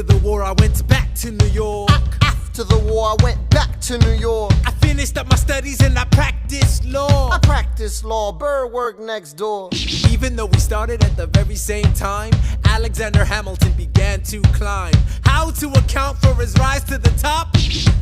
After the war I went back to New York. After the war I went back to New York. I finished up my studies and I practiced law. I practiced law, Burr worked next door. Even though we started at the very same time, Alexander Hamilton began to climb. How to account for his rise to the top?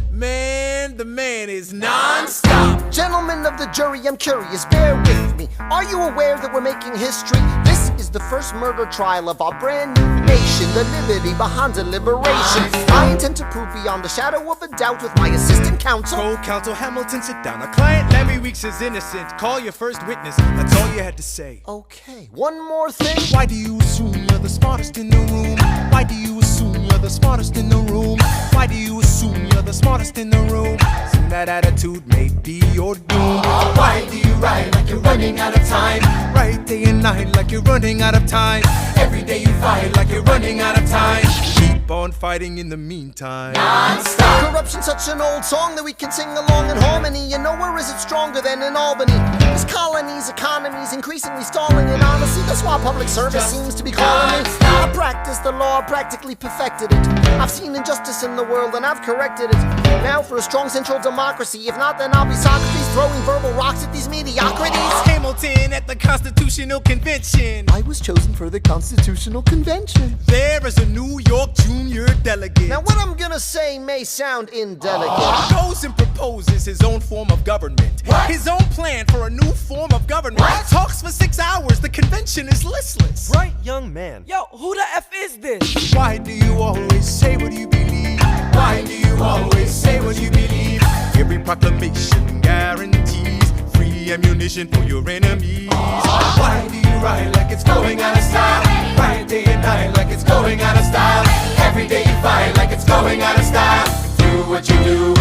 Man, the man is non-stop. Gentlemen of the jury, I'm curious, bear with me. Are you aware that we're making history? This is the first murder trial of our brand new nation, the liberty behind deliberation. I intend to prove beyond the shadow of a doubt with my assistant counsel. Co-counsel Hamilton, sit down. Our client Larry Weeks is innocent. Call your first witness, that's all you had to say. Okay, one more thing. Why do you assume you're the smartest in the room? Why do you assume you're the smartest in the room? Why do you assume you're the smartest in the room? Soon that attitude may be your doom. Why do you write like you're running out of time? Write day and night like you're running out of time. Every day you fight like you're running out of time. Keep on fighting in the meantime. Non-stop. Corruption's such an old song that we can sing along in harmony. You know, where is it stronger than in Albany? This colony's economy's increasingly stalling, and honestly, that's why public service seems to be calling me. I practiced the law, practically perfected it. I've seen injustice in the world and I've corrected it. Now for a strong central democracy. If not, then I'll be Socrates throwing verbal rocks at these mediocrities. Hamilton at the Constitutional Convention. I was chosen for the Constitutional Convention. There is a New York junior delegate. Now what I'm gonna say may sound indelicate. Goes and proposes his own form of government. What? His own plan for a new form of government. What? Talks for 6 hours, the convention is listless. Right, young man. Yo, who the F is this? Why do you always say what you believe? Why do you always say what you believe? Every proclamation guarantees free ammunition for your enemies. Why do you write like it's going out of style? Write day and night like it's going out of style. Every day you fight like it's going out of style. Do what you do.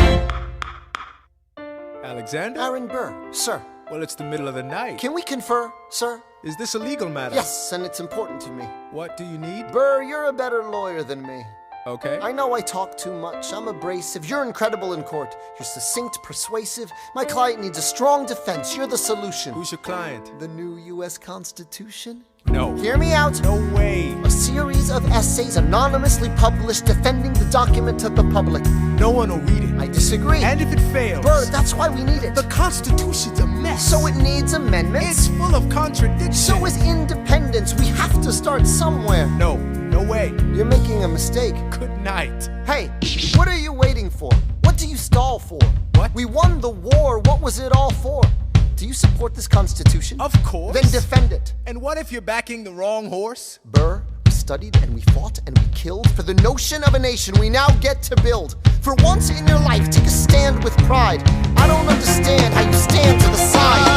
Alexander? Aaron Burr, sir. Well, it's the middle of the night. Can we confer, sir? Is this a legal matter? Yes, and it's important to me. What do you need? Burr, you're a better lawyer than me. Okay. I know I talk too much. I'm abrasive. You're incredible in court. You're succinct, persuasive. My client needs a strong defense. You're the solution. Who's your client? The new U.S. Constitution? No. Hear me out. No way. A series of essays anonymously published defending the document to the public. No one will read it. I disagree. And if it fails? Burr, that's why we need it. The Constitution's a mess. So it needs amendments. It's full of contradictions. So is independence. We have to start somewhere. No. No way. You're making a mistake. Good night. Hey, what are you waiting for? What do you stall for? What? We won the war. What was it all for? Do you support this Constitution? Of course. Then defend it. And what if you're backing the wrong horse? Burr, we studied and we fought and we killed for the notion of a nation we now get to build. For once in your life, take a stand with pride. I don't understand how you stand to the side.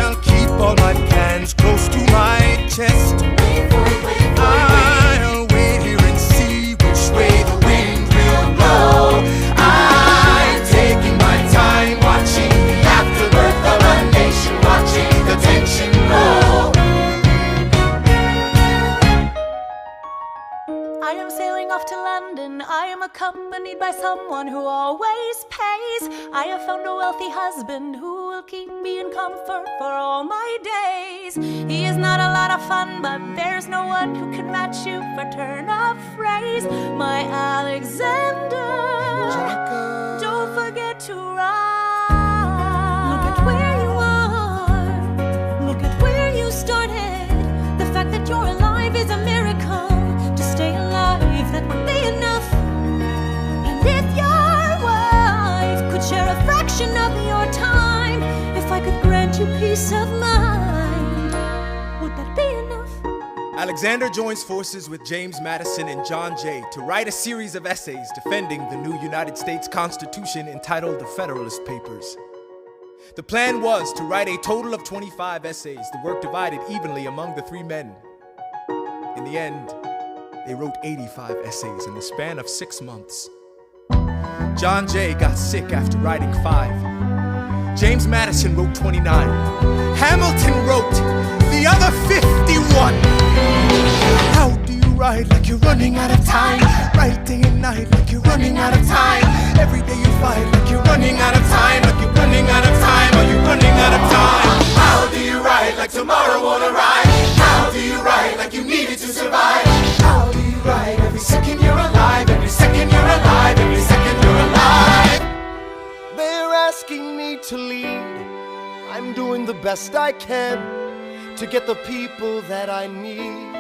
I'll keep all my plans close to my chest. I'll wait here and see which way the wind will blow. I'm taking my time watching the afterbirth of a nation, watching the tension grow. I am sailing off to London. I am accompanied by someone who always pays. I have found a wealthy husband who will keep me in comfort for all my days. He is not a lot of fun, but there's no one who can match you for turn of phrase. My Alexander, don't forget to ride. Look at where you are. Look at where you started. The fact that you're alive is a miracle. To stay alive, that would be enough. And if your wife could share a fraction of your time, if I could grant you peace of mind, would that be enough? Alexander joins forces with James Madison and John Jay to write a series of essays defending the new United States Constitution entitled the Federalist Papers. The plan was to write a total of 25 essays, the work divided evenly among the three men. In the end, they wrote 85 essays in the span of 6 months. John Jay got sick after writing 5. James Madison wrote 29. Hamilton wrote the other 51. How do you write like you're running out of time? Write day and night like you're running out of time. Every day you fight like you're running out of time. Like you're running out of time. Are you running out of time? How do you write like tomorrow won't arrive? How do you write like you need it to survive? How do you write every second you're alive? best I can to get the people that I need.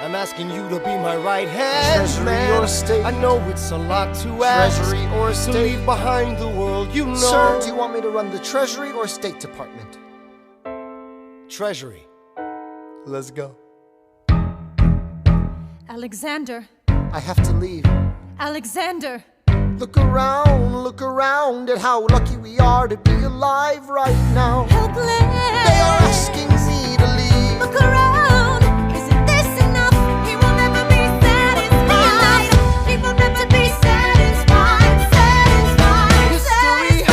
I'm asking you to be my right hand, Treasury man. or state? I know it's a lot to ask. Treasury or to state? leave behind the world, you know. Sir, do you want me to run the Treasury or State Department? Treasury. Let's go. Alexander, I have to leave. Alexander. Look around at how lucky we are to be alive right now. Helpless. They are asking me to leave. Look around. Isn't this enough? He will never be satisfied. He will never be satisfied. Satisfied. History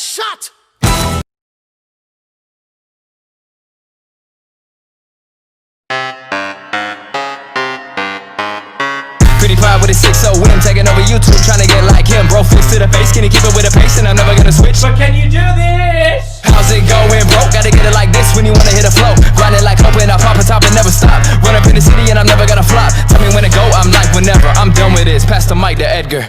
shot! Pretty proud with a 6-0 win, taking over YouTube, trying to get like him. Bro, fist to the face, can he keep it with a pace? And I'm never gonna switch. But can you do this? How's it going, bro? Gotta get it like this when you wanna hit a flow. Grinding like hoping I pop a top and never stop. Run up in the city and I'm never gonna flop. Tell me when to go, I'm like whenever. I'm done with this, pass the mic to Edgar.